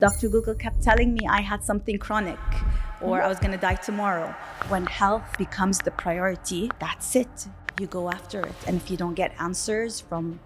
Dr. Google kept telling me I had something chronic or I was going to die tomorrow. When health becomes the priority, that's it. You go after it. And if you don't get answers from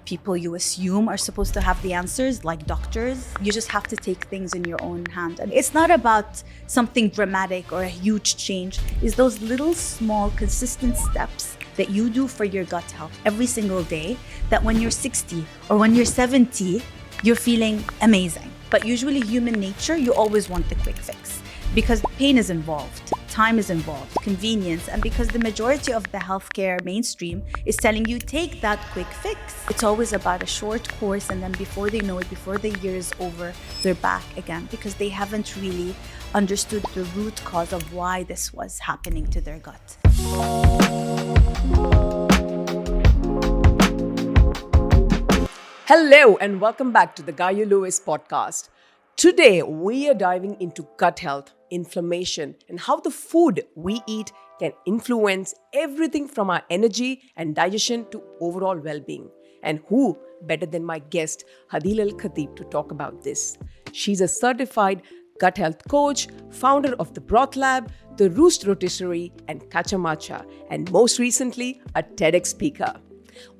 people you assume are supposed to have the answers, like doctors, you just have to take things in your own hand. And it's not about something dramatic or a huge change. It's those little, small, consistent steps that you do for your gut health every single day, that when you're 60 or when you're 70, you're feeling amazing. But usually human nature, you always want the quick fix because pain is involved, time is involved, convenience, and because the majority of the healthcare mainstream is telling you take that quick fix. It's always about a short course, and then before they know it, before the year is over, they're back again because they haven't really understood the root cause of why this was happening to their gut. Hello and welcome back to the Gayu Lewis Podcast. Today we are diving into gut health, inflammation, and how the food we eat can influence everything from our energy and digestion to overall well-being. And who better than my guest Hadil AlKhatib to talk about this? She's a certified gut health coach, founder of the Broth Lab, the Roost Rotisserie, and Catcha Matcha, and most recently a TEDx speaker.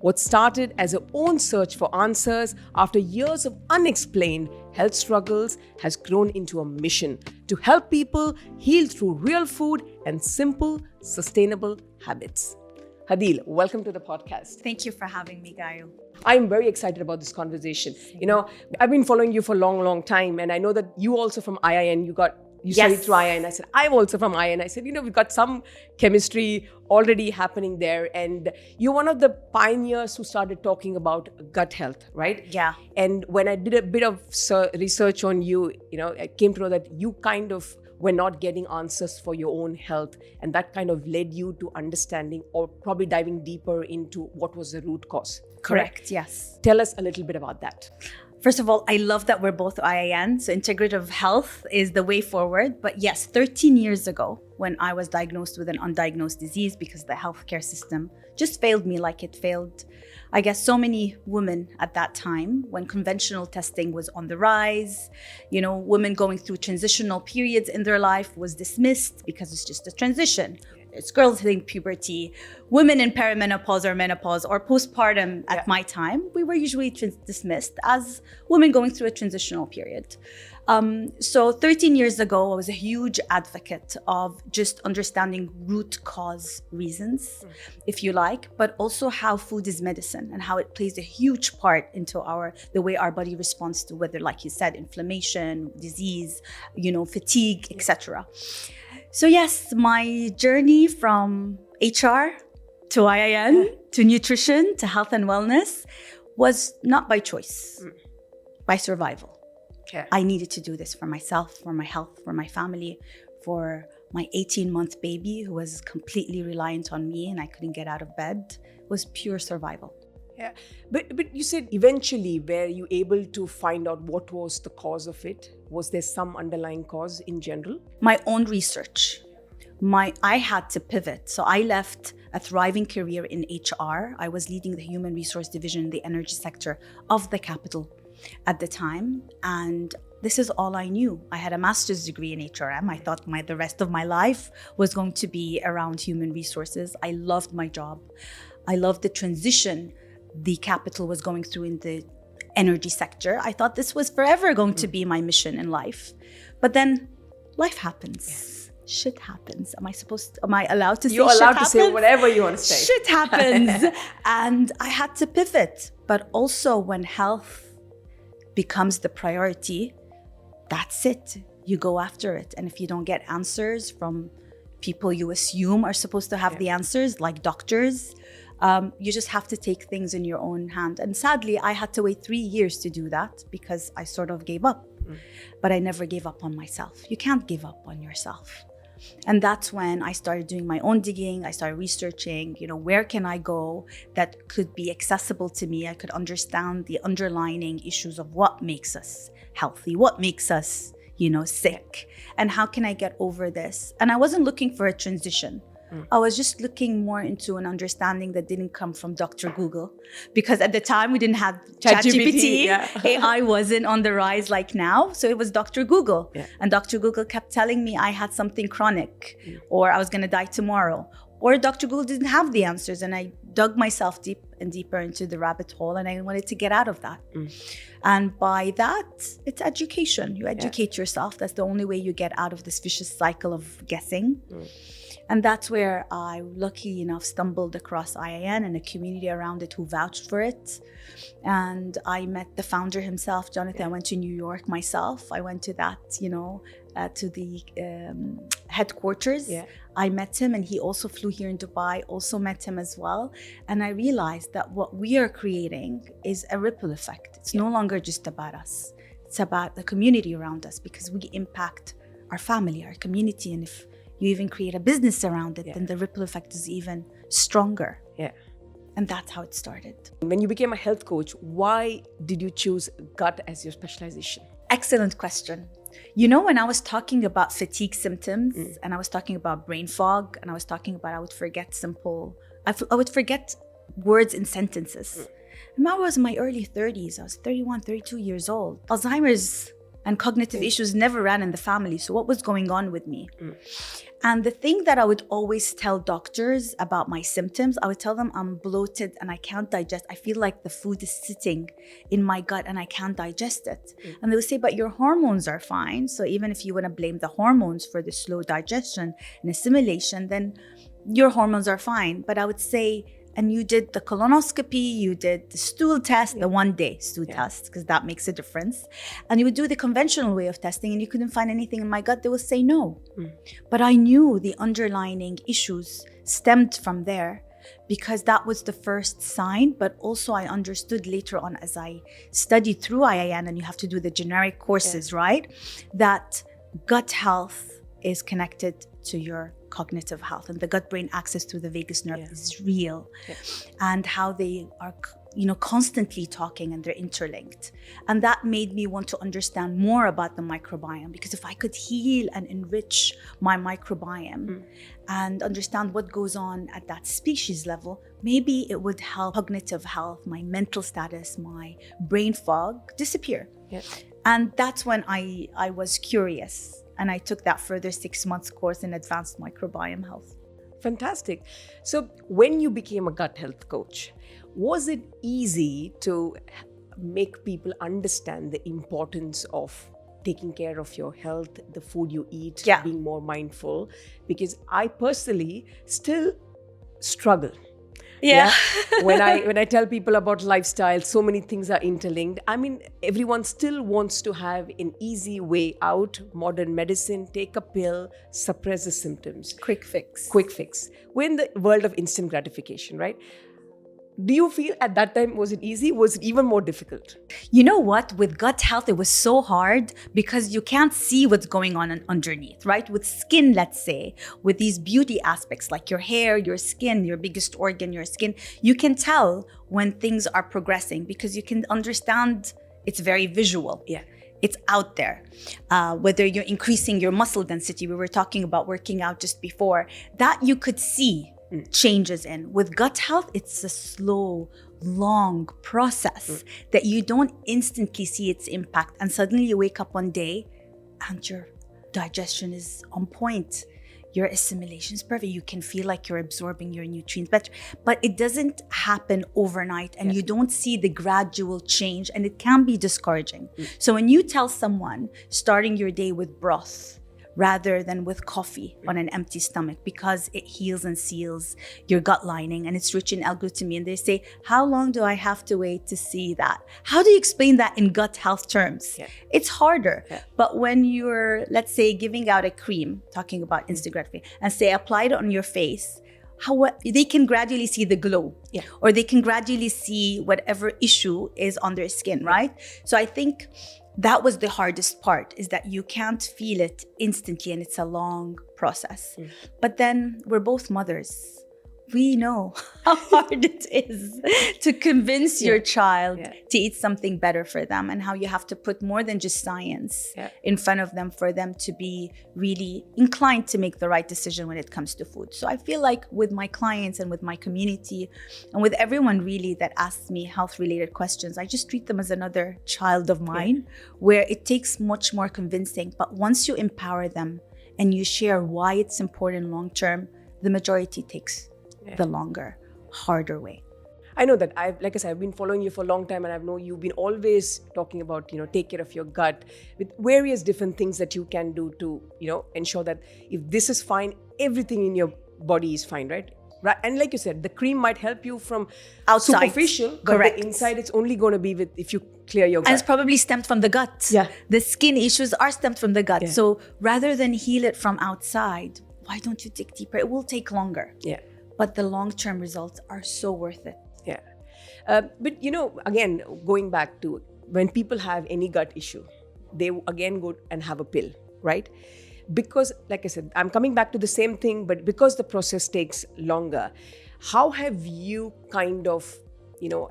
What started as her own search for answers after years of unexplained health struggles has grown into a mission to help people heal through real food and simple, sustainable habits. Hadil, welcome to the podcast. Thank you for having me, Gayu. I'm very excited about this conversation. You know, I've been following you for a long time, and I know that you also from IIN, you studied through IIN. I said, I'm also from IIN. I said, we've got some chemistry already happening there. And you're one of the pioneers who started talking about gut health, right? Yeah. And when I did a bit of research on you, I came to know that you kind of were not getting answers for your own health. And that kind of led you to understanding or probably diving deeper into what was the root cause. Correct, yes. Tell us a little bit about that. First of all, I love that we're both IIN, so integrative health is the way forward. But yes, 13 years ago, when I was diagnosed with an undiagnosed disease because the healthcare system just failed me like it failed, I guess, so many women at that time when conventional testing was on the rise. Women going through transitional periods in their life was dismissed because it's just a transition. It's girls hitting puberty, women in perimenopause or menopause or postpartum at my time. We were usually dismissed as women going through a transitional period. So 13 years ago, I was a huge advocate of just understanding root cause reasons, if you like, but also how food is medicine and how it plays a huge part into the way our body responds to whether, like you said, inflammation, disease, fatigue, etc. So yes, my journey from HR to IIN to nutrition to health and wellness was not by choice, by survival. Okay. I needed to do this for myself, for my health, for my family, for my 18-month baby who was completely reliant on me and I couldn't get out of bed. It was pure survival. Yeah, but you said eventually were you able to find out what was the cause of it? Was there some underlying cause in general? My own research. I had to pivot. So I left a thriving career in HR. I was leading the human resource division in the energy sector of the capital at the time. And this is all I knew. I had a master's degree in HRM. I thought the rest of my life was going to be around human resources. I loved my job. I loved the transition the capital was going through in the energy sector. I thought this was forever going to be my mission in life. But then life happens. Yes. Shit happens. Am I allowed to say You're shit allowed happens? to say whatever you want to say. Shit happens. And I had to pivot. But also when health becomes the priority, that's it. You go after it. And if you don't get answers from people you assume are supposed to have the answers, like doctors, you just have to take things in your own hand. And sadly, I had to wait 3 years to do that because I sort of gave up. But I never gave up on myself. You can't give up on yourself. And that's when I started doing my own digging. I started researching, where can I go that could be accessible to me? I could understand the underlying issues of what makes us healthy, what makes us, sick, and how can I get over this? And I wasn't looking for a transition. I was just looking more into an understanding that didn't come from Dr. Google, because at the time we didn't have ChatGPT. AI wasn't on the rise like now. So it was Dr. Google. And Dr. Google kept telling me I had something chronic or I was going to die tomorrow. Or Dr. Google didn't have the answers, and I dug myself deep and deeper into the rabbit hole, and I wanted to get out of that. And by that, it's education. You educate yourself. That's the only way you get out of this vicious cycle of guessing. And that's where I, lucky enough, stumbled across IIN and a community around it who vouched for it. And I met the founder himself, Jonathan. I went to New York myself. I went to that, to the headquarters. I met him, and he also flew here in Dubai, also met him as well. And I realized that what we are creating is a ripple effect. It's no longer just about us. It's about the community around us, because we impact our family, our community. And if you even create a business around it, then the ripple effect is even stronger. And that's how it started. When you became a health coach, why did you choose gut as your specialization? Excellent question. When I was talking about fatigue symptoms and I was talking about brain fog and I was talking about I would forget words in sentences. And I was in my early 30s. I was 31, 32 years old. Alzheimer's and cognitive issues never ran in the family. So what was going on with me? And the thing that I would always tell doctors about my symptoms, I would tell them I'm bloated and I can't digest. I feel like the food is sitting in my gut and I can't digest it. And they would say, but your hormones are fine. So even if you want to blame the hormones for the slow digestion and assimilation, then your hormones are fine. But I would say, and you did the colonoscopy, you did the stool test, the one-day stool test, because that makes a difference. And you would do the conventional way of testing and you couldn't find anything in my gut, they would say no. But I knew the underlying issues stemmed from there, because that was the first sign. But also I understood later on as I studied through IIN, and you have to do the generic courses, right? That gut health is connected to your cognitive health, and the gut-brain axis through the vagus nerve is real, and how they are, constantly talking and they're interlinked. And that made me want to understand more about the microbiome, because if I could heal and enrich my microbiome and understand what goes on at that species level, maybe it would help cognitive health, my mental status, my brain fog disappear. And that's when I was curious. And I took that further 6 months course in advanced microbiome health. Fantastic. So when you became a gut health coach, was it easy to make people understand the importance of taking care of your health, the food you eat, being more mindful? Because I personally still struggle. When I tell people about lifestyle, so many things are interlinked. I mean, everyone still wants to have an easy way out. Modern medicine, take a pill, suppress the symptoms. Quick fix. We're in the world of instant gratification, right? Do you feel at that time, was it easy? Was it even more difficult? You know what? With gut health, it was so hard because you can't see what's going on underneath, right? With skin, let's say, with these beauty aspects like your hair, your skin, your biggest organ, your skin, you can tell when things are progressing because you can understand it's very visual. It's out there. Whether you're increasing your muscle density, we were talking about working out just before, that you could see changes in. With gut health, it's a slow, long process that you don't instantly see its impact. And suddenly you wake up one day and your digestion is on point. Your assimilation is perfect. You can feel like you're absorbing your nutrients better. But it doesn't happen overnight and you don't see the gradual change, and it can be discouraging. So when you tell someone starting your day with broth rather than with coffee on an empty stomach because it heals and seals your gut lining and it's rich in L-glutamine, and they say, how long do I have to wait to see that? How do you explain that in gut health terms? It's harder. But when you're, let's say, giving out a cream, talking about Integrative, and say apply it on your face, they can gradually see the glow, or they can gradually see whatever issue is on their skin, right? So I think that was the hardest part, is that you can't feel it instantly and it's a long process. But then we're both mothers. we know how hard it is to convince your child to eat something better for them, and how you have to put more than just science in front of them for them to be really inclined to make the right decision when it comes to food. So I feel like with my clients and with my community and with everyone really that asks me health-related questions, I just treat them as another child of mine, where it takes much more convincing. But once you empower them and you share why it's important long-term, the majority takes the longer, harder way. I know that I've been following you for a long time, and I know you've been always talking about, take care of your gut with various different things that you can do to, ensure that if this is fine, everything in your body is fine, right? Right. And like you said, the cream might help you from outside, superficial, but the inside it's only going to be if you clear your gut. And it's probably stemmed from the gut. Yeah. The skin issues are stemmed from the gut. Yeah. So rather than heal it from outside, why don't you dig deeper? It will take longer. Yeah. But the long-term results are so worth it. Yeah. But, again, going back to when people have any gut issue, they again go and have a pill, right? Because, like I said, I'm coming back to the same thing, but because the process takes longer, how have you kind of,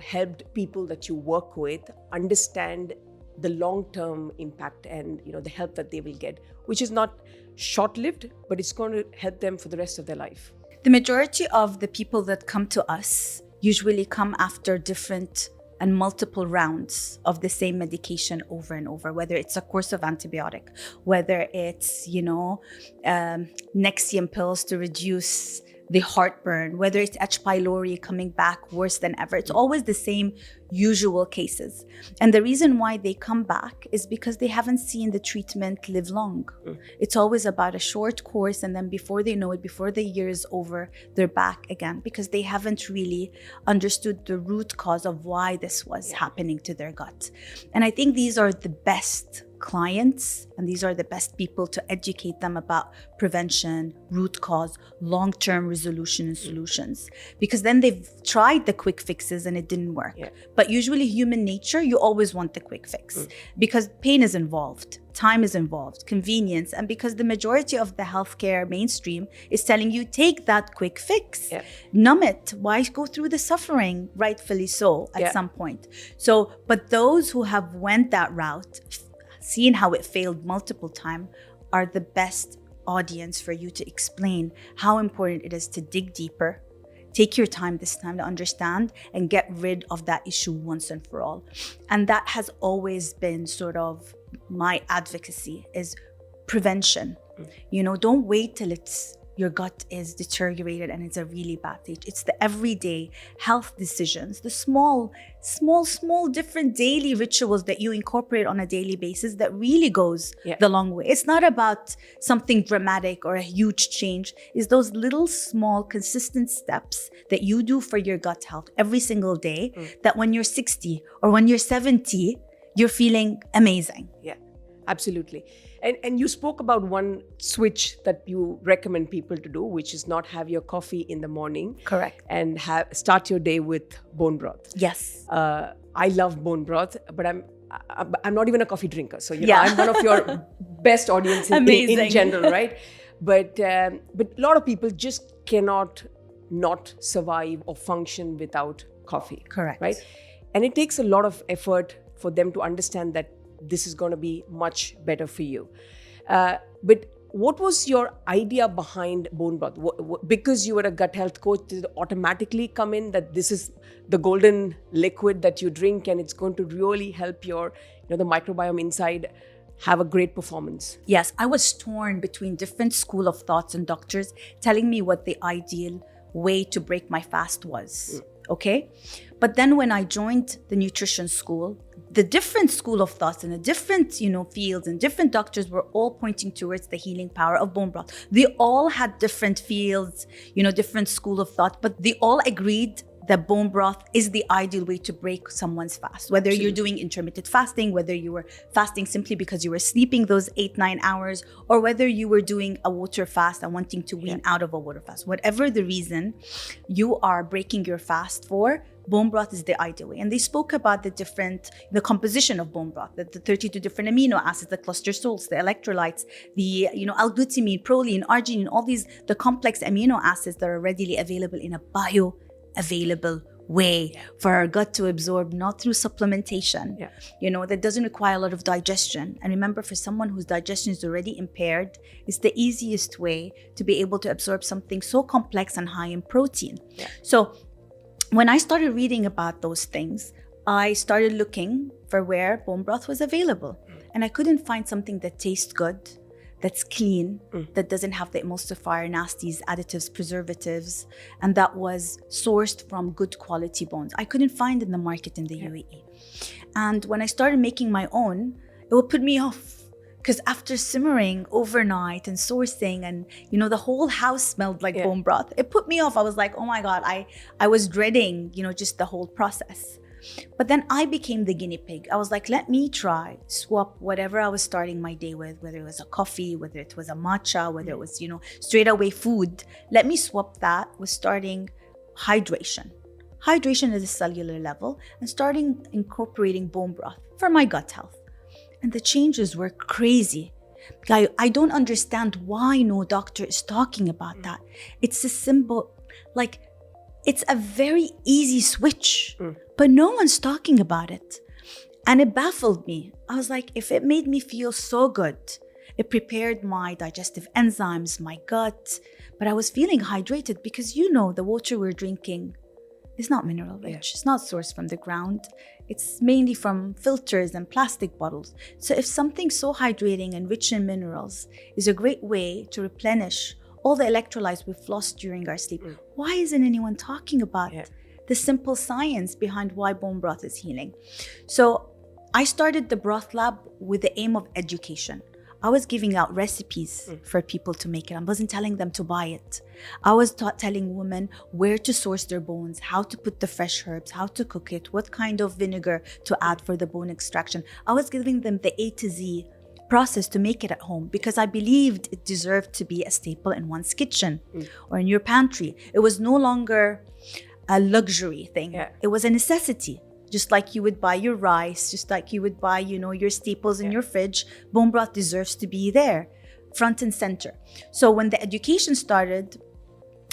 helped people that you work with understand the long-term impact and, the help that they will get, which is not short-lived, but it's going to help them for the rest of their life? The majority of the people that come to us usually come after different and multiple rounds of the same medication over and over, whether it's a course of antibiotic, whether it's, Nexium pills to reduce the heartburn, whether it's H. pylori coming back worse than ever. It's always the same usual cases. And the reason why they come back is because they haven't seen the treatment live long. It's always about a short course, and then before they know it, before the year is over, they're back again because they haven't really understood the root cause of why this was happening to their gut. And I think these are the best clients, and these are the best people to educate them about prevention, root cause, long-term resolution and solutions, because then they've tried the quick fixes and it didn't work. But usually human nature, you always want the quick fix because pain is involved, time is involved, convenience, and because the majority of the healthcare mainstream is telling you take that quick fix, numb it, why go through the suffering, rightfully so at some point. So, but those who have went that route, seeing how it failed multiple times, are the best audience for you to explain how important it is to dig deeper, take your time this time to understand and get rid of that issue once and for all. And that has always been sort of my advocacy, is prevention. Don't wait till your gut is deteriorated and it's a really bad stage. It's the everyday health decisions, the small different daily rituals that you incorporate on a daily basis that really goes the long way. It's not about something dramatic or a huge change. It's those little small consistent steps that you do for your gut health every single day that when you're 60 or when you're 70, you're feeling amazing. Yeah, absolutely. And you spoke about one switch that you recommend people to do, which is not have your coffee in the morning. Correct. And start your day with bone broth. I love bone broth, but I'm not even a coffee drinker. So, I'm one of your best audience in general, right? But a lot of people just cannot not survive or function without coffee. Correct. Right? And it takes a lot of effort for them to understand that this is going to be much better for you. But what was your idea behind bone broth? Because you were a gut health coach, did it automatically come in that this is the golden liquid that you drink and it's going to really help your, the microbiome inside have a great performance? Yes, I was torn between different school of thoughts and doctors telling me what the ideal way to break my fast was. Okay? But then when I joined the nutrition school, the different school of thoughts and the different, fields and different doctors were all pointing towards the healing power of bone broth. They all had different fields, different school of thought, but they all agreed that bone broth is the ideal way to break someone's fast. Whether you're doing intermittent fasting, whether you were fasting simply because you were sleeping those 8-9 hours, or whether you were doing a water fast and wanting to wean out of a water fast. Whatever the reason you are breaking your fast for, bone broth is the ideal way. And they spoke about the composition of bone broth, the 32 different amino acids, the cluster salts, the electrolytes, the L-glutamine, proline, arginine, all these, the complex amino acids that are readily available in a bioavailable way for our gut to absorb, not through supplementation. That doesn't require a lot of digestion. And remember, for someone whose digestion is already impaired, it's the easiest way to be able to absorb something so complex and high in protein. So when I started reading about those things, I started looking for where bone broth was available. And I couldn't find something that tastes good, that's clean, that doesn't have the emulsifier, nasties, additives, preservatives, and that was sourced from good quality bones. I couldn't find in the market in the UAE. And when I started making my own, it would put me off. Because after simmering overnight and sourcing and, the whole house smelled like bone broth, it put me off. I was like, oh my God, I was dreading, just the whole process. But then I became the guinea pig. I was like, let me swap whatever I was starting my day with, whether it was a coffee, whether it was a matcha, whether it was, straight away food. Let me swap that with starting hydration. Hydration at a cellular level and starting incorporating bone broth for my gut health. And the changes were crazy. Gayu, I don't understand why no doctor is talking about that. It's a symbol, it's a very easy switch, but no one's talking about it. And it baffled me. I was like, if it made me feel so good, it prepared my digestive enzymes, my gut, but I was feeling hydrated because the water we're drinking is not mineral rich. It's not sourced from the ground. It's mainly from filters and plastic bottles. So if something so hydrating and rich in minerals is a great way to replenish all the electrolytes we've lost during our sleep, why isn't anyone talking about the simple science behind why bone broth is healing? So I started the Broth Lab with the aim of education. I was giving out recipes for people to make it. I wasn't telling them to buy it. I was telling women where to source their bones, how to put the fresh herbs, how to cook it, what kind of vinegar to add for the bone extraction. I was giving them the A to Z process to make it at home because I believed it deserved to be a staple in one's kitchen or in your pantry. It was no longer a luxury thing. It was a necessity. Just like you would buy your rice, just like you would buy, your staples in your fridge, bone broth deserves to be there, front and center. So when the education started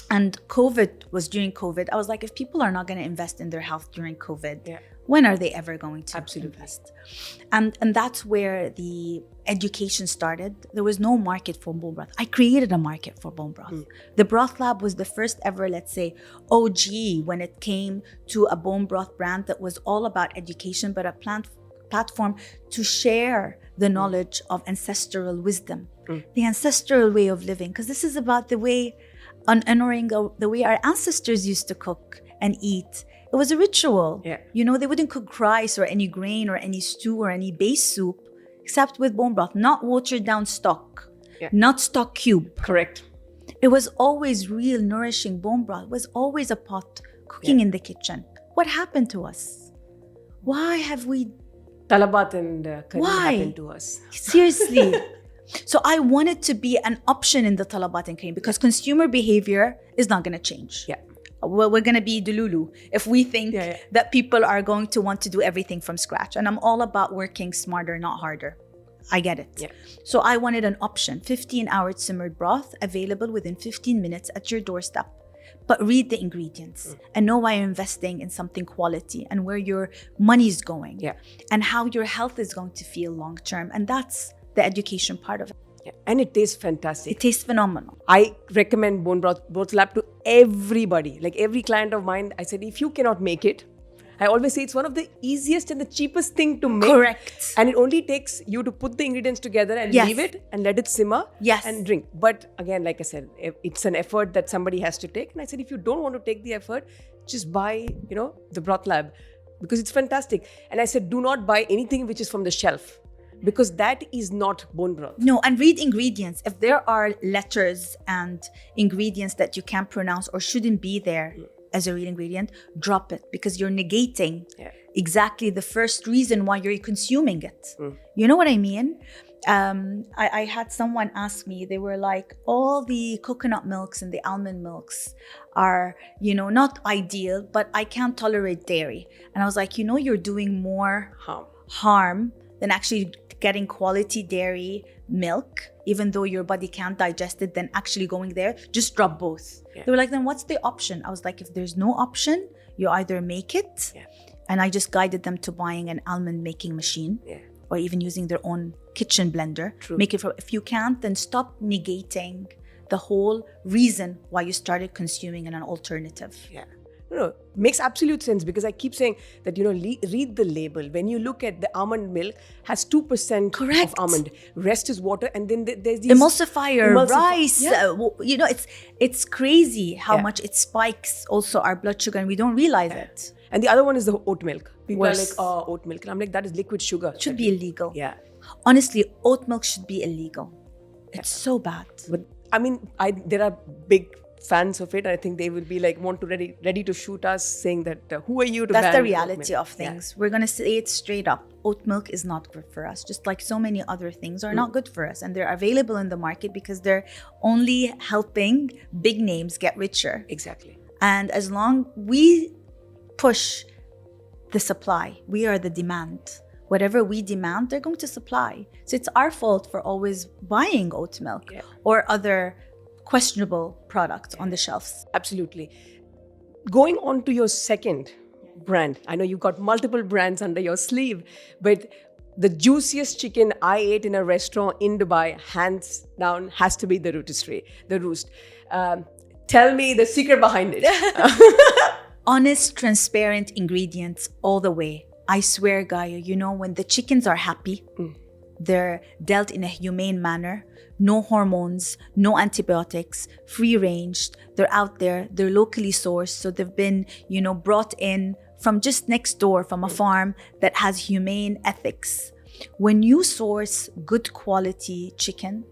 and during COVID, I was like, if people are not going to invest in their health during COVID, when are they ever going to invest? And that's where the education started. There was no market for bone broth. I created a market for bone broth. The Broth Lab was the first ever, let's say, OG when it came to a bone broth brand that was all about education, but a platform to share the knowledge of ancestral wisdom, the ancestral way of living, because this is about the way, honoring the way our ancestors used to cook and eat. It was a ritual. They wouldn't cook rice or any grain or any stew or any base soup except with bone broth, not watered down stock, not stock cube. Correct. It was always real nourishing bone broth. It was always a pot cooking in the kitchen. What happened to us? Why have we... Talabat and curry happened to us. Seriously. So I wanted to be an option in the talabat and kareem because consumer behavior is not going to change. We're going to be Delulu if we think that people are going to want to do everything from scratch. And I'm all about working smarter, not harder. I get it. So I wanted an option, 15-hour simmered broth available within 15 minutes at your doorstep. But read the ingredients and know why you're investing in something quality and where your money's going and how your health is going to feel long-term. And that's the education part of it. And it tastes fantastic. It tastes phenomenal. I recommend Broth Lab to everybody. Like every client of mine, I said, if you cannot make it, I always say it's one of the easiest and the cheapest thing to make. Correct. And it only takes you to put the ingredients together and leave it and let it simmer and drink. But again, like I said, it's an effort that somebody has to take. And I said, if you don't want to take the effort, just buy, the Broth Lab because it's fantastic. And I said, do not buy anything which is from the shelf. Because that is not bone broth. No, and read ingredients. If there are letters and ingredients that you can't pronounce or shouldn't be there as a real ingredient, drop it because you're negating exactly the first reason why you're consuming it. You know what I mean? I had someone ask me, they were like, all the coconut milks and the almond milks are, not ideal, but I can't tolerate dairy. And I was like, you're doing more harm than actually getting quality dairy milk, even though your body can't digest it, than actually going there. Just drop both. Yeah. They were like, then what's the option? I was like, if there's no option, you either make it. Yeah. And I just guided them to buying an almond making machine. Yeah. Or even using their own kitchen blender. True. Make it if you can't, then stop negating the whole reason why you started consuming an alternative. Yeah. No, makes absolute sense, because I keep saying that, read the label. When you look at the almond milk, has 2% Correct. of almond. Rest is water, and then there's these emulsifier, rice. Yeah. It's crazy how much it spikes also our blood sugar, and we don't realize it. And the other one is the oat milk. People are like, oh, oat milk. And I'm like, that is liquid sugar. Should be illegal. Yeah. Honestly, oat milk should be illegal. It's so bad. But there are big fans of it. I think they will be like, ready to shoot us, saying that, who are you to ban? That's the reality of things. Yeah. We're going to say it straight up. Oat milk is not good for us. Just like so many other things are not good for us. And they're available in the market because they're only helping big names get richer. Exactly. And as long we push the supply, we are the demand. Whatever we demand, they're going to supply. So it's our fault for always buying oat milk or other questionable products on the shelves. Absolutely. Going on to your second brand, I know you've got multiple brands under your sleeve, but the juiciest chicken I ate in a restaurant in Dubai, hands down, has to be the Rotisserie, the Roost. Tell me the secret behind it. Honest, transparent ingredients all the way. I swear, Gayu, when the chickens are happy, they're dealt in a humane manner, no hormones, no antibiotics, free range. They're out there, they're locally sourced. So they've been, brought in from just next door from a farm that has humane ethics. When you source good quality chicken,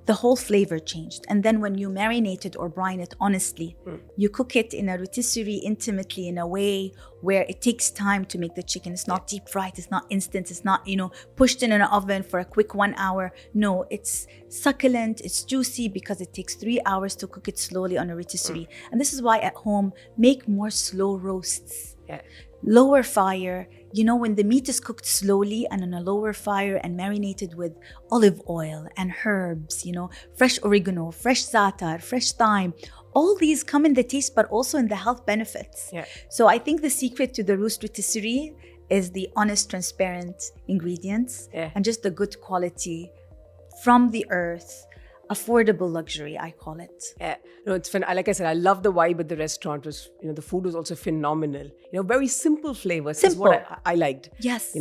the whole flavor changed. And then when you marinate it or brine it honestly, you cook it in a rotisserie intimately in a way where it takes time to make the chicken. It's not deep fried, it's not instant, it's not, pushed in an oven for a quick 1 hour. No, it's succulent, it's juicy because it takes 3 hours to cook it slowly on a rotisserie. And this is why at home, make more slow roasts. Yeah. Lower fire, when the meat is cooked slowly and on a lower fire and marinated with olive oil and herbs, fresh oregano, fresh za'atar, fresh thyme, all these come in the taste, but also in the health benefits. Yeah. So I think the secret to the Roost Rotisserie is the honest, transparent ingredients and just the good quality from the earth. Affordable luxury, I call it. Yeah, it's fun. Like I said, I love the vibe at the restaurant. Was the food was also phenomenal. Very simple flavors. Simple. Is what I liked. Yes.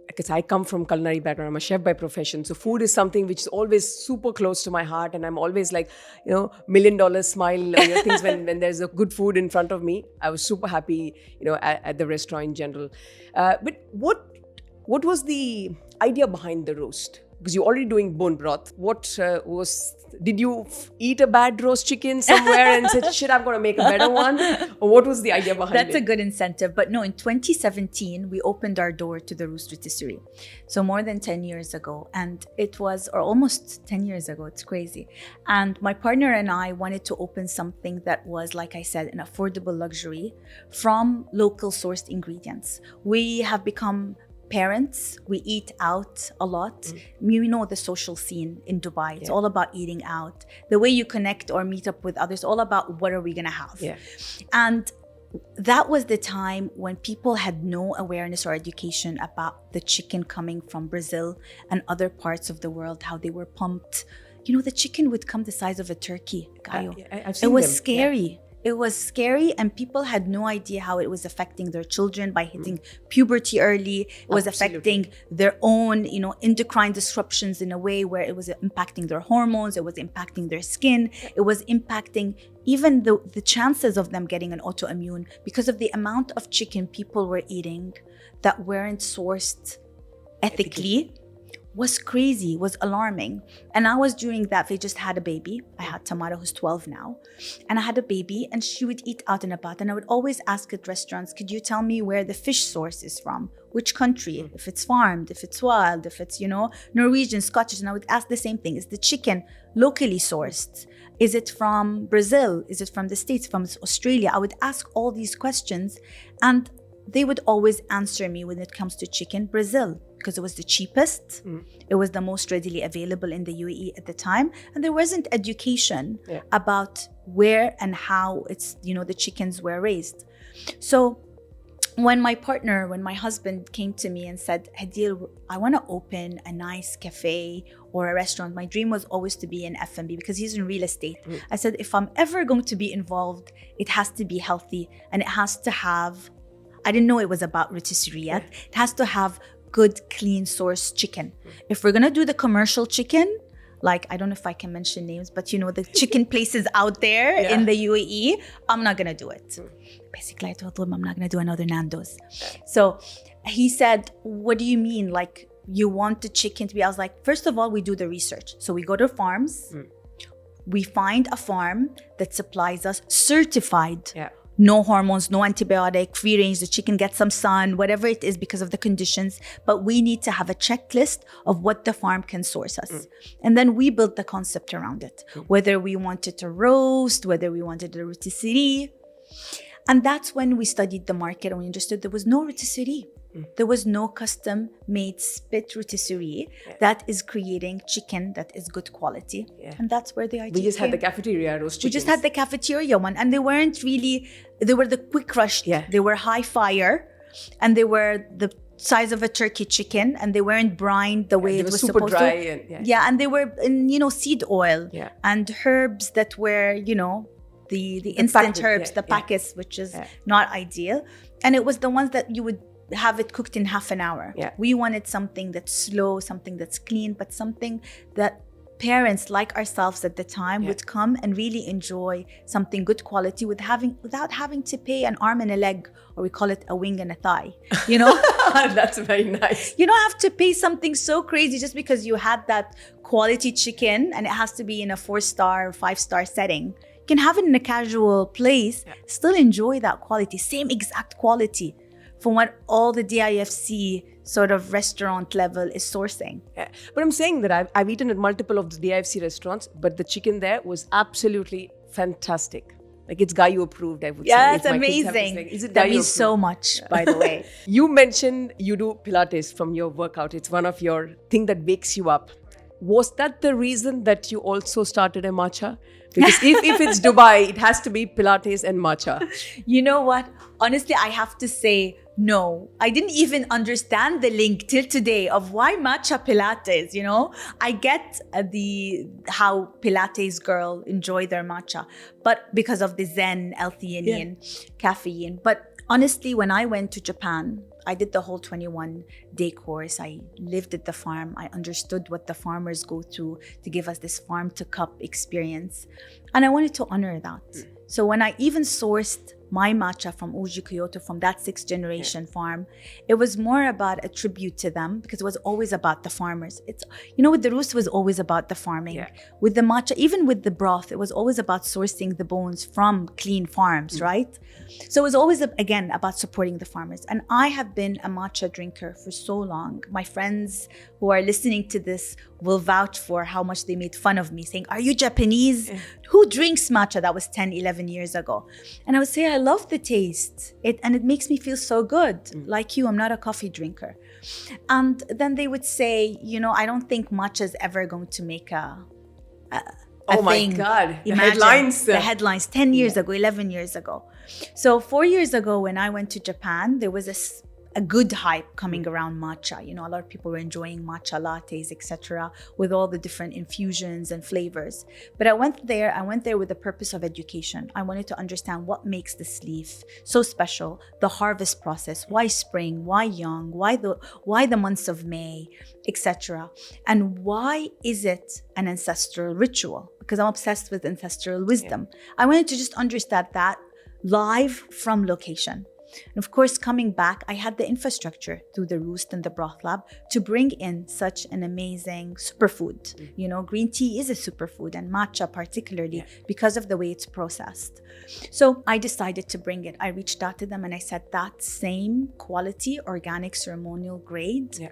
Because I come from culinary background. I'm a chef by profession. So food is something which is always super close to my heart, and I'm always like, $1 million smile. Things when there's a good food in front of me. I was super happy. At the restaurant in general. But what was the idea behind the roast? Because you're already doing bone broth. Did you eat a bad roast chicken somewhere and said, shit, I'm going to make a better one? Or what was the idea behind it? That's a good incentive. But no, in 2017, we opened our door to the Roost Rotisserie. So more than 10 years ago. And it was, or almost 10 years ago, it's crazy. And my partner and I wanted to open something that was, like I said, an affordable luxury from local sourced ingredients. We have become parents, we eat out a lot. You know the social scene in Dubai. It's all about eating out. The way you connect or meet up with others, all about what are we gonna have. Yeah. And that was the time when people had no awareness or education about the chicken coming from Brazil and other parts of the world, how they were pumped. The chicken would come the size of a turkey, Gayu. I've seen it was them. scary. Yeah. It was scary, and people had no idea how it was affecting their children by hitting puberty early. It was affecting their own, endocrine disruptions in a way where it was impacting their hormones. It was impacting their skin. It was impacting even the chances of them getting an autoimmune because of the amount of chicken people were eating that weren't sourced ethically, was crazy, was alarming. And I was doing that. They just had a baby. I had Tamara, who's 12 now. And I had a baby, and she would eat out and about. And I would always ask at restaurants, could you tell me where the fish source is from? Which country? If it's farmed, if it's wild, if it's, Norwegian, Scottish. And I would ask the same thing. Is the chicken locally sourced? Is it from Brazil? Is it from the States, from Australia? I would ask all these questions, and they would always answer me when it comes to chicken, Brazil, because it was the cheapest. It was the most readily available in the UAE at the time. And there wasn't education about where and how the chickens were raised. So when my husband came to me and said, Hadil, I want to open a nice cafe or a restaurant. My dream was always to be in F&B because he's in real estate. I said, if I'm ever going to be involved, it has to be healthy, and it has to have, I didn't know it was about rotisserie yet. It has to have good, clean source chicken. If we're going to do the commercial chicken, like, I don't know if I can mention names, but the chicken places out there in the UAE, I'm not going to do it. Basically, I told him I'm not going to do another Nando's. So he said, what do you mean? Like, you want the chicken to be, I was like, first of all, we do the research. So we go to farms, we find a farm that supplies us certified no hormones, no antibiotic, free range, the chicken gets some sun, whatever it is because of the conditions. But we need to have a checklist of what the farm can source us. And then we built the concept around it, whether we wanted to roast, whether we wanted a rotisserie. And that's when we studied the market and we understood there was no rotisserie. There was no custom-made spit rotisserie that is creating chicken that is good quality. And that's where the idea We just had the cafeteria roast chickens. We just had the cafeteria one. And they weren't really, they were the quick rush. They were high fire. And they were the size of a turkey chicken. And they weren't brined the way it was super supposed dry to. and, And they were in, seed oil. And herbs that were, the instant packet, herbs, the packets, which is not ideal. And it was the ones that you would have it cooked in half an hour. We wanted something that's slow, something that's clean, but something that parents like ourselves at the time would come and really enjoy something good quality without having to pay an arm and a leg, or we call it a wing and a thigh. That's very nice. You don't have to pay something so crazy just because you had that quality chicken and it has to be in a 4-star, 5-star setting. You can have it in a casual place, still enjoy that quality, same exact quality from what all the DIFC sort of restaurant level is sourcing. But I'm saying that I've eaten at multiple of the DIFC restaurants, but the chicken there was absolutely fantastic. Like, it's Gayu approved, I would say. Yeah, it's amazing. Is it that Gayu means approved? so much, by the way. You mentioned you do Pilates from your workout. It's one of your thing that wakes you up. Was that the reason that you also started a matcha? Because if it's Dubai, it has to be Pilates and matcha. You know what? Honestly, I have to say, no. I didn't even understand the link till today of why matcha Pilates, I get how Pilates girl enjoy their matcha, but because of the Zen, L-theanine, caffeine. But honestly, when I went to Japan, I did the whole 21-day course. I lived at the farm. I understood what the farmers go through to give us this farm to cup experience. And I wanted to honor that. So when I even sourced my matcha from Uji Kyoto, from that 6th generation farm, it was more about a tribute to them because it was always about the farmers. It's, with the Roost, it was always about the farming. With the matcha, even with the broth, it was always about sourcing the bones from clean farms, right? So it was always, again, about supporting the farmers. And I have been a matcha drinker for so long. My friends who are listening to this will vouch for how much they made fun of me, saying, are you Japanese? Who drinks matcha? That was 10, 11 years ago. And I would say, I love the taste. And it makes me feel so good. Like you, I'm not a coffee drinker. And then they would say, I don't think matcha is ever going to make a oh my thing. God. Imagine the headlines 10 years ago, 11 years ago. So 4 years ago, when I went to Japan, there was a good hype coming around matcha. A lot of people were enjoying matcha lattes, etc., with all the different infusions and flavors. But I went there with the purpose of education. I wanted to understand what makes this leaf so special, the harvest process, why spring, why young, why the months of May, etc. And why is it an ancestral ritual? Because I'm obsessed with ancestral wisdom. I wanted to just understand that live from location. And of course, coming back, I had the infrastructure through the Roost and the Broth Lab to bring in such an amazing superfood. Green tea is a superfood, and matcha particularly because of the way it's processed. So I decided to bring it. I reached out to them and I said, that same quality, organic, ceremonial grade,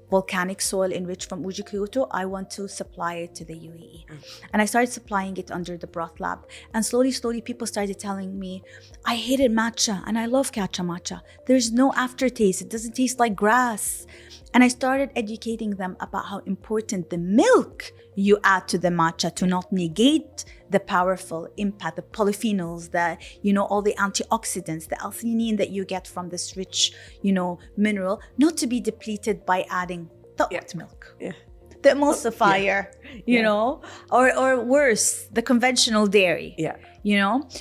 volcanic soil enriched from Uji Kyoto, I want to supply it to the UAE. And I started supplying it under the Broth Lab. And slowly, people started telling me, I hated matcha and I love Catcha Matcha. There's no aftertaste. It doesn't taste like grass. And I started educating them about how important the milk you add to the matcha to not negate the powerful impact, the polyphenols, all the antioxidants, the L-theanine that you get from this rich, mineral, not to be depleted by adding the oat milk. The emulsifier, or worse, the conventional dairy.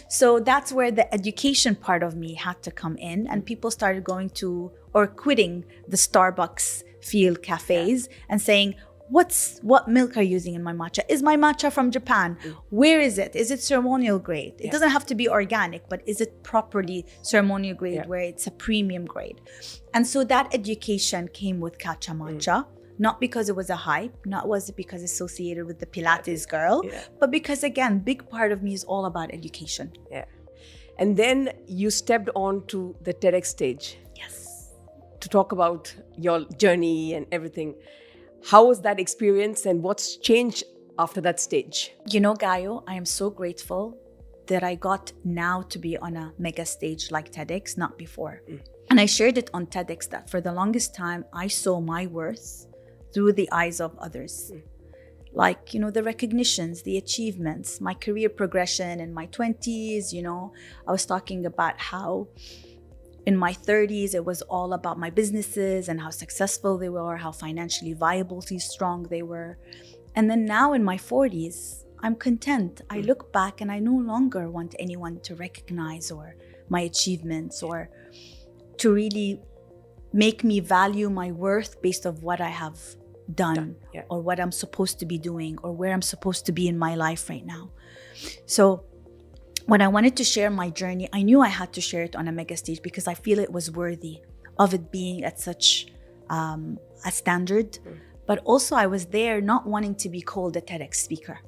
So that's where the education part of me had to come in, and people started going to or quitting the Starbucks field cafes and saying, what milk are you using in my matcha? Is my matcha from Japan? Where is it? Is it ceremonial grade? It doesn't have to be organic, but is it properly ceremonial grade where it's a premium grade? And so that education came with Catcha Matcha. Not because it was a hype, not was it because associated with the Pilates girl, but because again, big part of me is all about education. And then you stepped on to the TEDx stage. To talk about your journey and everything. How was that experience and what's changed after that stage? Gayu, I am so grateful that I got now to be on a mega stage like TEDx, not before. And I shared it on TEDx that for the longest time, I saw my worth through the eyes of others. Like, the recognitions, the achievements, my career progression in my 20s, I was talking about how in my 30s, it was all about my businesses and how successful they were, how financially viable, strong they were. And then now in my 40s, I'm content. I look back and I no longer want anyone to recognize or my achievements or to really make me value my worth based on what I have done or what I'm supposed to be doing or where I'm supposed to be in my life right now. So when I wanted to share my journey, I knew I had to share it on a mega stage because I feel it was worthy of it being at such a standard. But also I was there not wanting to be called a TEDx speaker.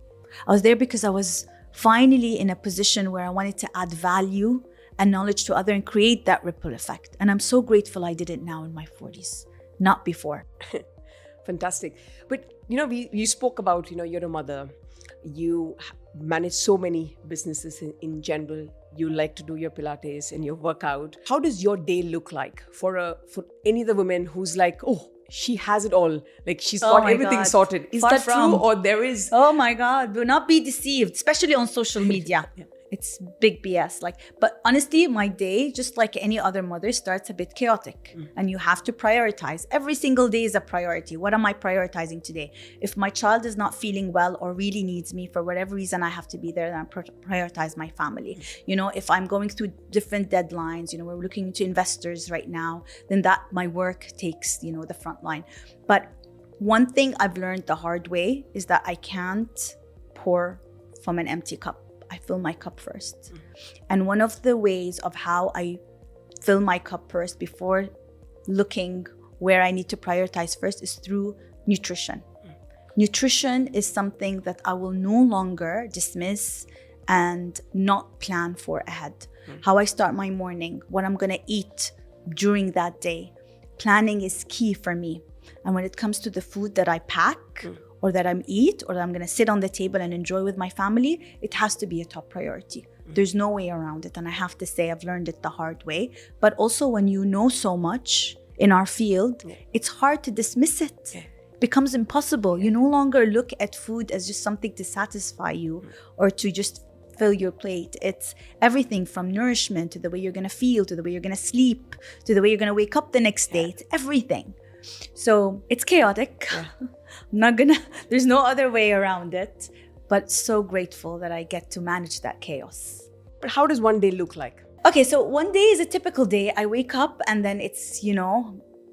I was there because I was finally in a position where I wanted to add value and knowledge to others and create that ripple effect. And I'm so grateful I did it now in my 40s, not before. Fantastic. But, you spoke about, you're a mother. You manage so many businesses in general. You like to do your Pilates and your workout. How does your day look like for any other woman who's like, oh, she has it all. Like she's got everything sorted. Is that true? Or there is... Oh my God, do not be deceived, especially on social media. It's big BS. But honestly, my day, just like any other mother, starts a bit chaotic. And you have to prioritize. Every single day is a priority. What am I prioritizing today? If my child is not feeling well or really needs me for whatever reason, I have to be there, then I prioritize my family. If I'm going through different deadlines, we're looking into investors right now, then that my work takes, the front line. But one thing I've learned the hard way is that I can't pour from an empty cup. I fill my cup first. And one of the ways of how I fill my cup first before looking where I need to prioritize first is through nutrition. Nutrition is something that I will no longer dismiss and not plan for ahead. How I start my morning, what I'm gonna eat during that day. Planning is key for me. And when it comes to the food that I pack, or that I'm eat, or that I'm gonna sit on the table and enjoy with my family, it has to be a top priority. There's no way around it. And I have to say, I've learned it the hard way. But also when you know so much in our field, it's hard to dismiss it. It becomes impossible. You no longer look at food as just something to satisfy you or to just fill your plate. It's everything from nourishment to the way you're gonna feel, to the way you're gonna sleep, to the way you're gonna wake up the next day. It's everything. So it's chaotic. There's no other way around it, but so grateful that I get to manage that chaos. But how does one day look like? Okay, so one day is a typical day. I wake up and then it's,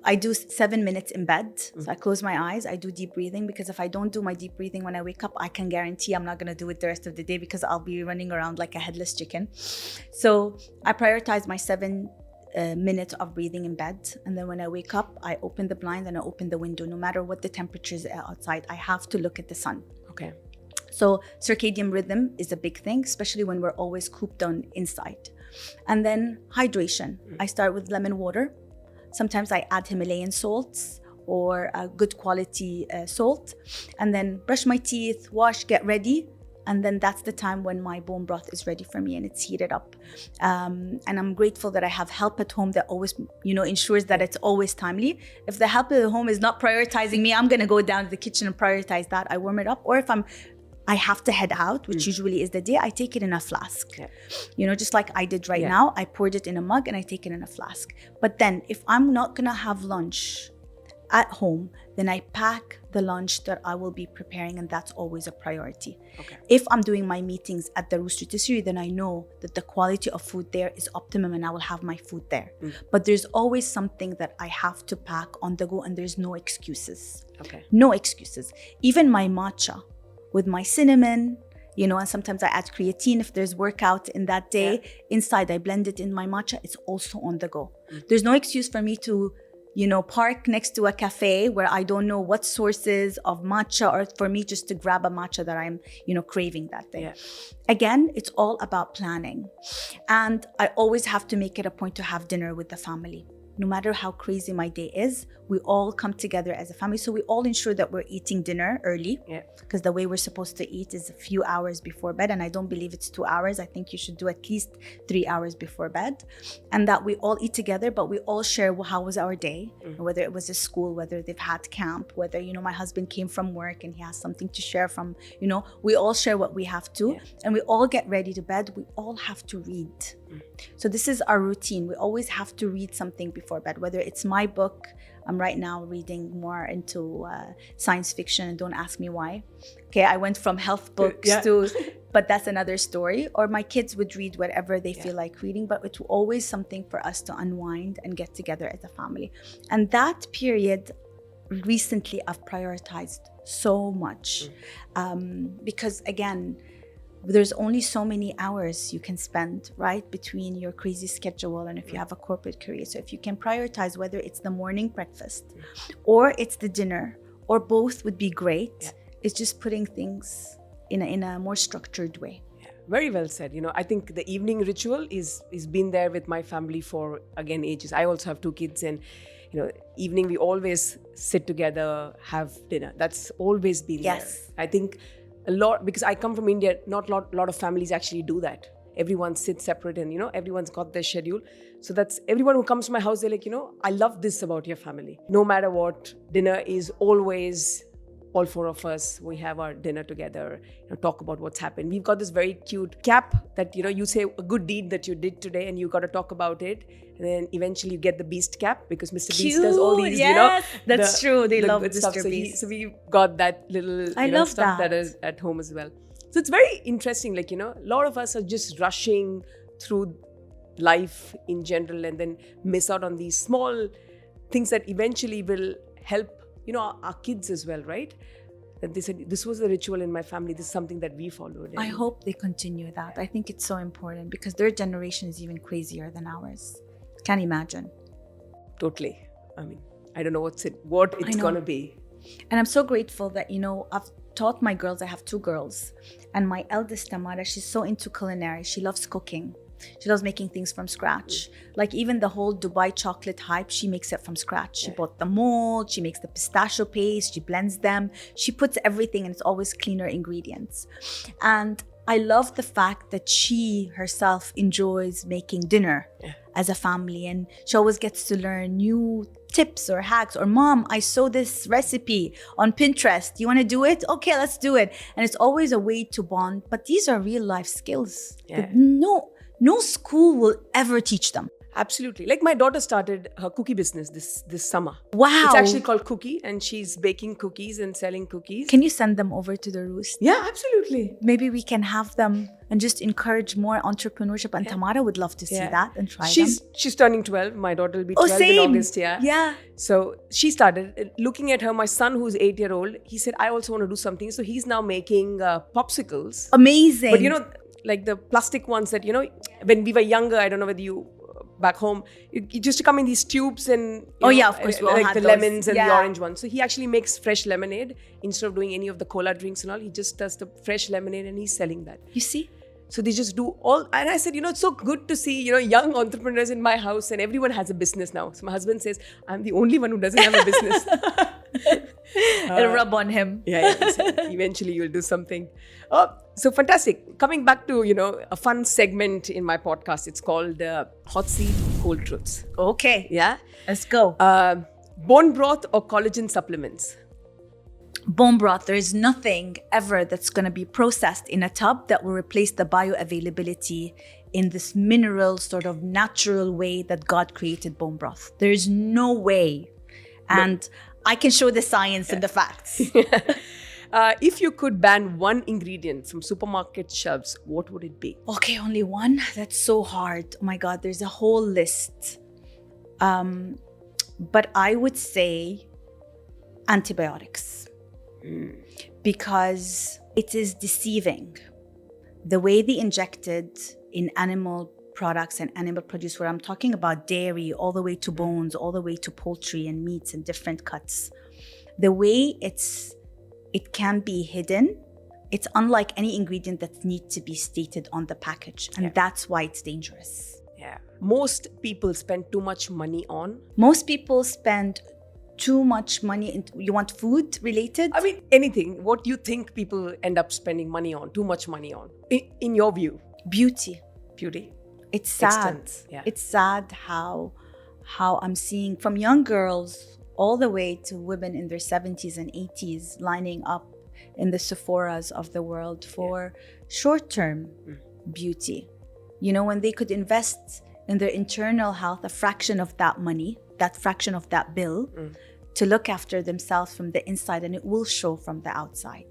I do 7 minutes in bed. So I close my eyes, I do deep breathing, because if I don't do my deep breathing when I wake up, I can guarantee I'm not gonna do it the rest of the day because I'll be running around like a headless chicken. So I prioritize my 7 a minute of breathing in bed. And then when I wake up, I open the blind and I open the window. No matter what the temperature is outside, I have to look at the sun. Okay. So circadian rhythm is a big thing, especially when we're always cooped down inside. And then hydration. I start with lemon water. Sometimes I add Himalayan salts or a good quality salt. And then brush my teeth, wash, get ready. And then that's the time when my bone broth is ready for me and it's heated up. And I'm grateful that I have help at home that always, ensures that it's always timely. If the help at home is not prioritizing me, I'm gonna go down to the kitchen and prioritize that. I warm it up. Or if I have to head out, which usually is the day, I take it in a flask. Yeah. Just like I did right now, I poured it in a mug and I take it in a flask. But then if I'm not gonna have lunch at home, then I pack the lunch that I will be preparing, and that's always a priority. Okay. If I'm doing my meetings at the Roost Rotisserie, then I know that the quality of food there is optimum and I will have my food there. But there's always something that I have to pack on the go, and there's no excuses. Okay. No excuses. Even my matcha with my cinnamon, and sometimes I add creatine if there's workout in that day. Yeah. Inside, I blend it in my matcha. It's also on the go. There's no excuse for me to park next to a cafe where I don't know what sources of matcha, or for me just to grab a matcha that I'm, craving that day. Yeah. Again, it's all about planning. And I always have to make it a point to have dinner with the family. No matter how crazy my day is, we all come together as a family. So we all ensure that we're eating dinner early, because the way we're supposed to eat is a few hours before bed. And I don't believe it's 2 hours. I think you should do at least 3 hours before bed. And that we all eat together, but we all share how was our day, whether it was a school, whether they've had camp, whether, my husband came from work and he has something to share from, we all share what we have to, and we all get ready to bed. We all have to read. So this is our routine. We always have to read something before bed, whether it's my book. I'm right now reading more into science fiction, and don't ask me why. Okay, I went from health books to, but that's another story. Or my kids would read whatever they feel like reading, but it's always something for us to unwind and get together as a family. And that period, recently I've prioritized so much because again, there's only so many hours you can spend, right, between your crazy schedule and if you have a corporate career. So if you can prioritize whether it's the morning breakfast or it's the dinner, or both would be great. It's just putting things in a more structured way. Very well said. I think the evening ritual is been there with my family for, again, ages. I also have 2 kids, and evening we always sit together, have dinner. That's always been there. I think a lot, because I come from India, not a lot of families actually do that. Everyone sits separate and, everyone's got their schedule. So that's everyone who comes to my house, they're like, I love this about your family. No matter what, dinner is always all 4 of us. We have our dinner together, talk about what's happened. We've got this very cute cap that, you say a good deed that you did today and you got to talk about it. And then eventually you get the Beast cap, because Mr. Beast does all these, that's true. They love Mr. Stuff. Beast. So we've got that little stuff that is at home as well. So it's very interesting. A lot of us are just rushing through life in general and then miss out on these small things that eventually will help, our kids as well, right? That they said, this was a ritual in my family. This is something that we followed. I hope they continue that. I think it's so important because their generation is even crazier than ours. Can't imagine. Totally. I mean, I don't know what it's going to be. And I'm so grateful that, I've taught my girls. I have 2 girls. And my eldest, Tamara, she's so into culinary. She loves cooking. She loves making things from scratch. Like even the whole Dubai chocolate hype, she makes it from scratch. She bought the mold, she makes the pistachio paste, she blends them. She puts everything, and it's always cleaner ingredients. And I love the fact that she herself enjoys making dinner as a family, and she always gets to learn new tips or hacks. Or, Mom, I saw this recipe on Pinterest. You want to do it? Okay, let's do it. And it's always a way to bond. But these are real life skills that no school will ever teach them. Absolutely. Like my daughter started her cookie business this summer. Wow. It's actually called Cookie, and she's baking cookies and selling cookies. Can you send them over to the Roost? Yeah, absolutely. Maybe we can have them and just encourage more entrepreneurship. And Tamara would love to see that and try them. She's turning 12. My daughter will be 12 in August. Yeah. So she started looking at her. My son, who's 8-year-old, he said, I also want to do something. So he's now making popsicles. Amazing. But like the plastic ones that, when we were younger, I don't know whether you back home, it used to come in these tubes and of course, we all like had the those. lemons and the orange ones. So he actually makes fresh lemonade instead of doing any of the cola drinks and all. He just does the fresh lemonade and he's selling that. You see? So they just do all, and I said, it's so good to see, young entrepreneurs in my house, and everyone has a business now. So my husband says, I'm the only one who doesn't have a business. It'll rub on him. Yeah. Eventually you'll do something. Oh, so fantastic. Coming back to, a fun segment in my podcast. It's called Hot Seat Cold Truths. Okay. Yeah. Let's go. Bone broth or collagen supplements? Bone broth, there is nothing ever that's going to be processed in a tub that will replace the bioavailability in this mineral sort of natural way that God created bone broth. There is no way. And I can show the science and the facts. If you could ban one ingredient from supermarket shelves, what would it be? Okay, only one? That's so hard. Oh my God, there's a whole list. But I would say antibiotics. Because it is deceiving. The way they injected in animal products and animal produce, where I'm talking about dairy, all the way to bones, all the way to poultry and meats and different cuts. The way it can be hidden, it's unlike any ingredient that needs to be stated on the package. And that's why it's dangerous. Yeah. Most people spend too much money on? Most people spend too much money. You want food related? I mean, anything. What do you think people end up spending money on, too much money on, in your view? Beauty. It's sad. It's sad how I'm seeing from young girls all the way to women in their 70s and 80s lining up in the Sephoras of the world for short-term beauty. When they could invest in their internal health, a fraction of that money, that fraction of that bill, to look after themselves from the inside, and it will show from the outside.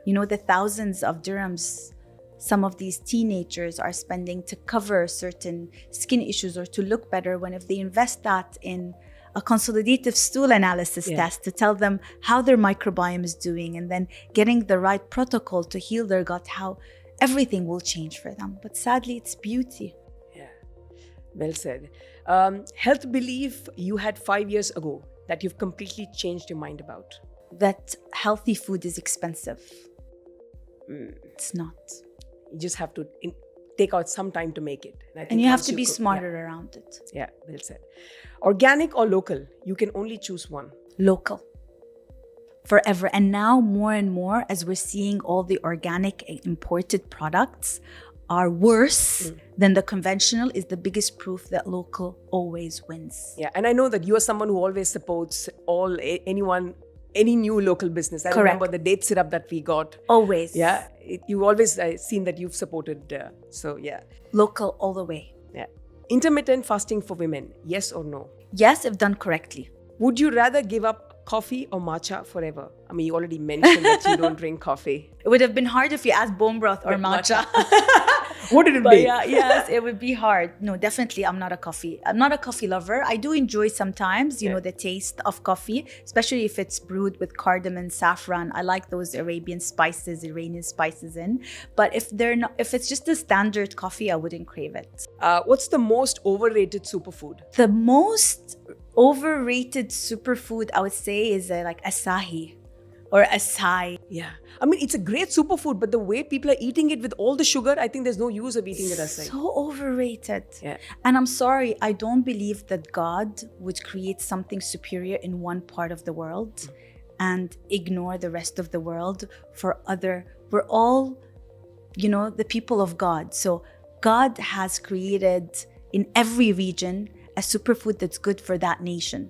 The thousands of dirhams some of these teenagers are spending to cover certain skin issues or to look better, when if they invest that in a consolidative stool analysis test to tell them how their microbiome is doing, and then getting the right protocol to heal their gut, how everything will change for them. But sadly, it's beauty. Yeah, well said. Health belief you had 5 years ago that you've completely changed your mind about? That healthy food is expensive. It's not. You just have to take out some time to make it. And you have to be smarter around it. Yeah, well said. Organic or local? You can only choose one. Local. Forever. And now more and more, as we're seeing all the organic imported products are worse than the conventional, is the biggest proof that local always wins. Yeah, and I know that you are someone who always supports any new local business. I remember the date syrup that we got. Always. Yeah, you always seen that you've supported. Local all the way. Yeah. Intermittent fasting for women, yes or no? Yes, if done correctly. Would you rather give up coffee or matcha forever? I mean, you already mentioned that you don't drink coffee. It would have been hard if you asked bone broth or matcha. What did it be? Yes, it would be hard. No, definitely, I'm not a coffee lover. I do enjoy sometimes, the taste of coffee, especially if it's brewed with cardamom, saffron. I like those Iranian spices in. But if it's just a standard coffee, I wouldn't crave it. What's the most overrated superfood? The most overrated superfood, I would say, is like asahi or acai. Yeah. I mean, it's a great superfood, but the way people are eating it with all the sugar, I think there's no use of eating it acai. So overrated. Yeah. And I'm sorry, I don't believe that God would create something superior in one part of the world and ignore the rest of the world for other. We're all, the people of God. So God has created in every region a superfood that's good for that nation.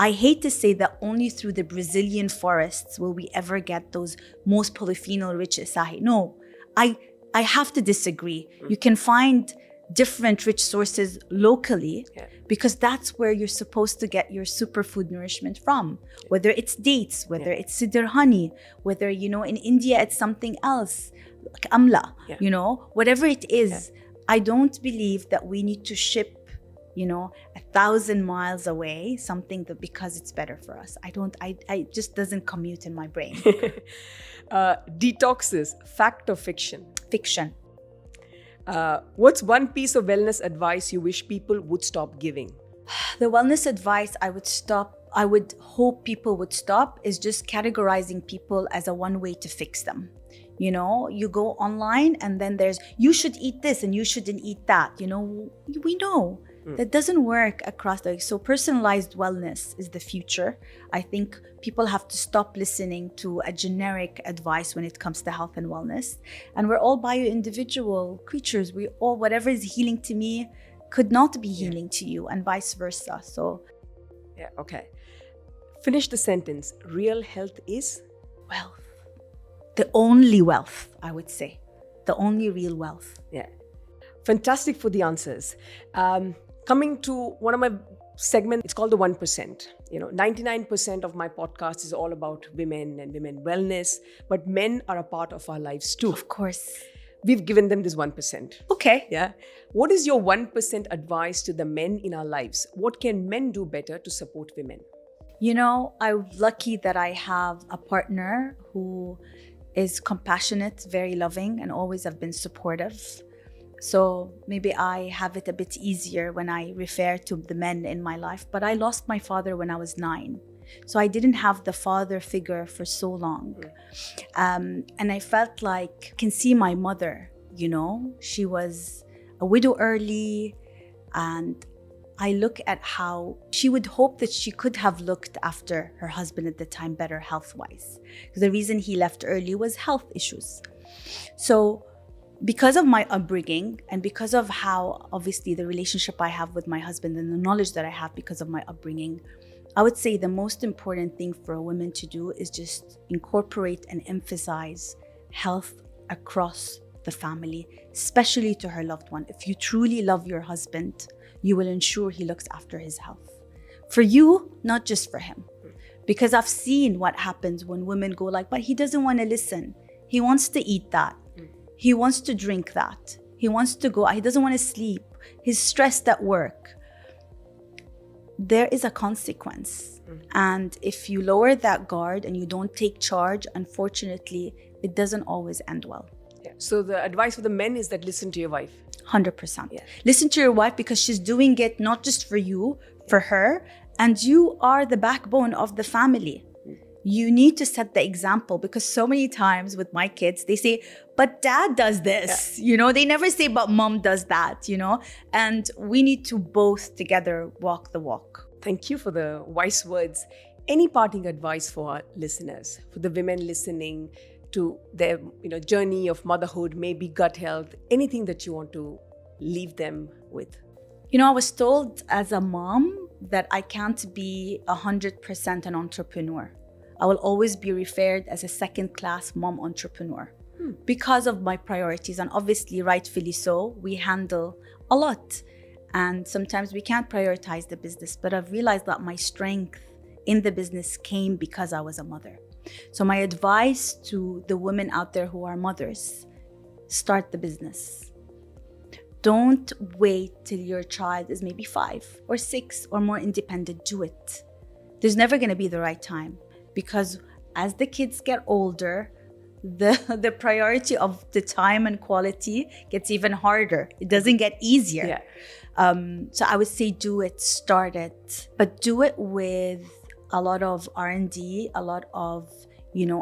I hate to say that only through the Brazilian forests will we ever get those most polyphenol-rich acai. No, I have to disagree. You can find different rich sources locally because that's where you're supposed to get your superfood nourishment from. Whether it's dates, whether it's sidr honey, whether, in India it's something else, like amla, whatever it is. I don't believe that we need to ship 1,000 miles away, something that because it's better for us. I just doesn't commute in my brain. Detoxes, fact or fiction? Fiction. What's one piece of wellness advice you wish people would stop giving? The wellness advice I would hope people would stop is just categorizing people as a one way to fix them. You know, you go online and then there's, you should eat this and you shouldn't eat that. You know, we know that doesn't work across so personalized wellness is the future. I think people have to stop listening to a generic advice when it comes to health and wellness. And we're all bio-individual creatures. We all, whatever is healing to me could not be healing to you, and vice versa. So yeah, okay. Finish the sentence. Real health is wealth. The only wealth, I would say. The only real wealth. Yeah. Fantastic for the answers. Coming to one of my segments, it's called the 1%. You know, 99% of my podcast is all about women and women wellness, but men are a part of our lives too. Of course. We've given them this 1%. Okay. Yeah. What is your 1% advice to the men in our lives? What can men do better to support women? You know, I'm lucky that I have a partner who is compassionate, very loving, and always have been supportive. So maybe I have it a bit easier when I refer to the men in my life. But I lost my father when I was 9. So I didn't have the father figure for so long. And I felt like I can see my mother, you know, she was a widow early, and I look at how she would hope that she could have looked after her husband at the time better health-wise. Because the reason he left early was health issues. So because of my upbringing and because of how obviously the relationship I have with my husband and the knowledge that I have because of my upbringing, I would say the most important thing for a woman to do is just incorporate and emphasize health across the family, especially to her loved one. If you truly love your husband, you will ensure he looks after his health. For you, not just for him. Because I've seen what happens when women go like, but he doesn't want to listen. He wants to eat that. He wants to drink that. He wants to go, he doesn't want to sleep. He's stressed at work. There is a consequence. And if you lower that guard and you don't take charge, unfortunately, it doesn't always end well. Yeah. So the advice for the men is that listen to your wife. 100%. Yeah. Listen to your wife because she's doing it not just for you, for her, and you are the backbone of the family. You need to set the example, because so many times with my kids, they say, but dad does this, you know, they never say, but mom does that, you know, and we need to both together walk the walk. Thank you for the wise words. Any parting advice for our listeners, for the women listening to their journey of motherhood, maybe gut health, anything that you want to leave them with? You know, I was told as a mom that I can't be 100% an entrepreneur. I will always be referred as a second-class mom entrepreneur because of my priorities. And obviously, rightfully so, we handle a lot. And sometimes we can't prioritize the business. But I've realized that my strength in the business came because I was a mother. So my advice to the women out there who are mothers, start the business. Don't wait till your child is maybe 5 or 6 or more independent. Do it. There's never going to be the right time, because as the kids get older, the priority of the time and quality gets even harder. It doesn't get easier. Yeah. So I would say do it, start it, but do it with a lot of R&D, a lot of,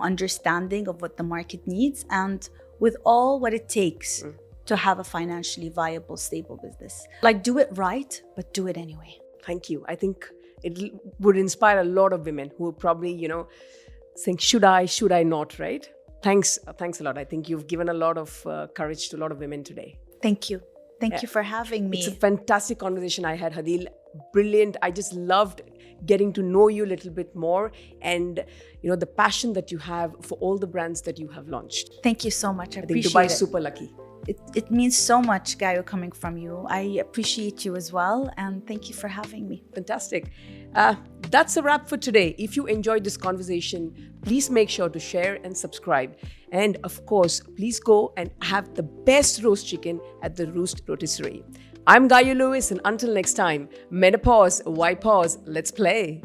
understanding of what the market needs, and with all what it takes to have a financially viable, stable business. Like, do it right, but do it anyway. Thank you. I think it would inspire a lot of women who are probably, think, should I not, right? Thanks a lot. I think you've given a lot of courage to a lot of women today. Thank you. Thank you for having me. It's a fantastic conversation I had, Hadil. Brilliant. I just loved getting to know you a little bit more, and the passion that you have for all the brands that you have launched. Thank you so much. I appreciate Dubai it. is super lucky. It means so much, Gayu, coming from you. I appreciate you as well, and thank you for having me. Fantastic. That's a wrap for today. If you enjoyed this conversation, please make sure to share and subscribe. And of course, please go and have the best roast chicken at the Roost Rotisserie. I'm Gayu Lewis, and until next time, menopause, why pause? Let's play.